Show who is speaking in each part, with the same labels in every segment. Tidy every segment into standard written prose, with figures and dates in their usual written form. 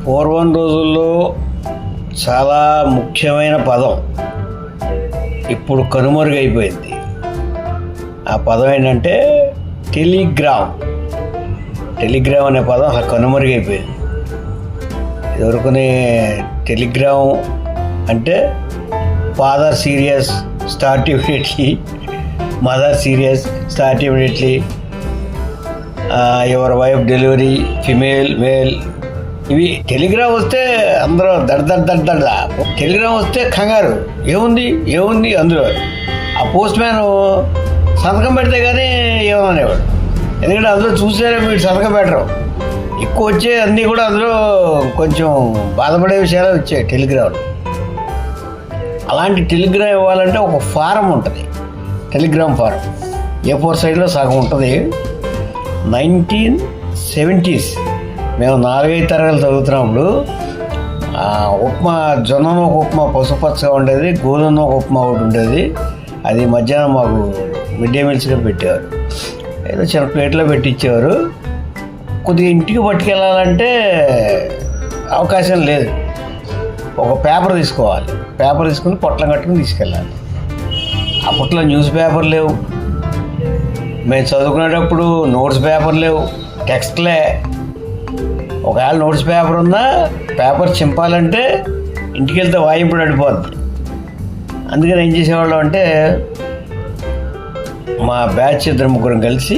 Speaker 1: పూర్వం రోజుల్లో చాలా ముఖ్యమైన పదం ఇప్పుడు కనుమరుగైపోయింది. ఆ పదం ఏంటంటే టెలిగ్రామ్. టెలిగ్రామ్ అనే పదం అసలు కనుమరుగైపోయింది. ఎవరికొని టెలిగ్రామ్ అంటే father serious start immediately, mother serious start immediately, your wife delivery, female male. ఇవి టెలిగ్రామ్ వస్తే అందరూ దడ. టెలిగ్రామ్ వస్తే కంగారు, ఏముంది అందులో. ఆ పోస్ట్ మ్యాన్ సంతకం పెడితే కానీ ఏమనేవాడు, ఎందుకంటే అందులో చూసారే మీరు సంతకం పెట్టరు. ఎక్కువ వచ్చే అన్నీ కూడా అందులో కొంచెం బాధపడే విషయాలు వచ్చాయి టెలిగ్రామ్లో. అలాంటి టెలిగ్రామ్ ఇవ్వాలంటే ఒక ఫారం ఉంటుంది, టెలిగ్రామ్ ఫారం. A4 సైడ్లో సగం ఉంటుంది. 1970s మేము 4-5 తరగతులు చదువుతున్నప్పుడు ఉప్మా, జొన్న నూక ఉప్మా పసుపచ్చగా ఉండేది, గోధుమ నూక ఉప్మా ఒకటి ఉండేది. అది మధ్యాహ్నం మాకు మిడ్ డే మీల్స్గా పెట్టేవారు. ఏదో చిన్న ప్లేట్లో పెట్టించేవారు. కొద్దిగా ఇంటికి పట్టుకెళ్ళాలంటే అవకాశం లేదు. ఒక పేపర్ తీసుకోవాలి, పేపర్ తీసుకుని పొట్లం కట్టుకుని తీసుకెళ్ళాలి. అప్పట్లో న్యూస్ పేపర్ లేవు, మేము చదువుకునేటప్పుడు నోట్స్ పేపర్ లేవు, టెక్స్ట్లే. ఒకవేళ నోట్స్ పేపర్ ఉన్నా పేపర్ చింపాలంటే ఇంటికి వెళ్తే వాయింపుడు అడిపోద్ది. అందుకని ఏం చేసేవాళ్ళం అంటే మా బ్యాచ్ 2-3 కలిసి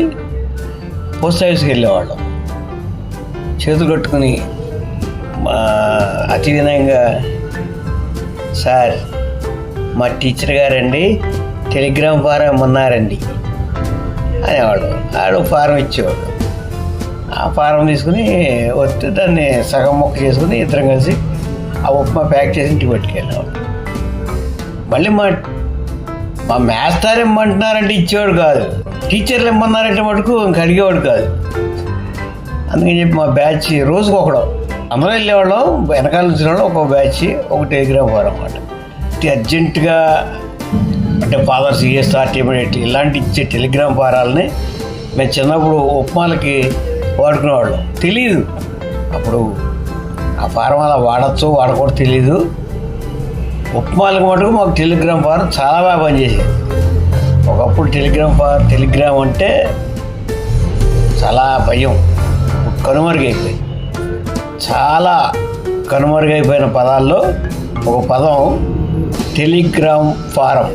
Speaker 1: పోస్ట్ ఆఫీస్కి వెళ్ళేవాళ్ళం. చేతులు కట్టుకుని అతి వినయంగా, సార్ మా టీచర్ గారండి టెలిగ్రామ్ ఫారం ఇమ్మన్నారండి అనేవాడు. ఆడు ఫారం ఇచ్చేవాడు. ఆ ఫారం తీసుకుని వస్తే దాన్ని సగం మొక్క చేసుకుని ఇద్దరం కలిసి ఆ ఉప్మా ప్యాక్ చేసి ఇంటికి పట్టుకెళ్ళేవాడు. మళ్ళీ మా మేస్టార్ ఇమ్మంటున్నారంటే ఇచ్చేవాడు కాదు, టీచర్లు ఇమ్మన్నారంటే మటుకు ఇంక అడిగేవాడు కాదు. అందుకని చెప్పి మా బ్యాచ్ రోజుకు ఒకడు అందరూ వెళ్ళేవాళ్ళం. వెనకాల నుంచి ఒక బ్యాచ్, ఒక టెలిగ్రామ్ ఫారం అన్నమాట. అర్జెంటుగా అంటే ఫాదర్ సీరియస్ స్టార్ట్ ఇమిడియట్లీ ఇలాంటి ఇచ్చే టెలిగ్రామ్ ఫారాలని మేము చిన్నప్పుడు ఉప్మాలకి వాడుకునేవాళ్ళం. తెలీదు అప్పుడు ఆ ఫారం అలా వాడచ్చు వాడకూడదు తెలీదు. ఉప్మాలకు మటుకు మాకు టెలిగ్రామ్ ఫారం చాలా బాగా పనిచేసేది. ఒకప్పుడు టెలిగ్రామ్ అంటే చాలా భయం. కనుమరుగైపోయి చాలా కనుమరుగైపోయిన పదాల్లో ఒక పదం టెలిగ్రామ్ ఫారం.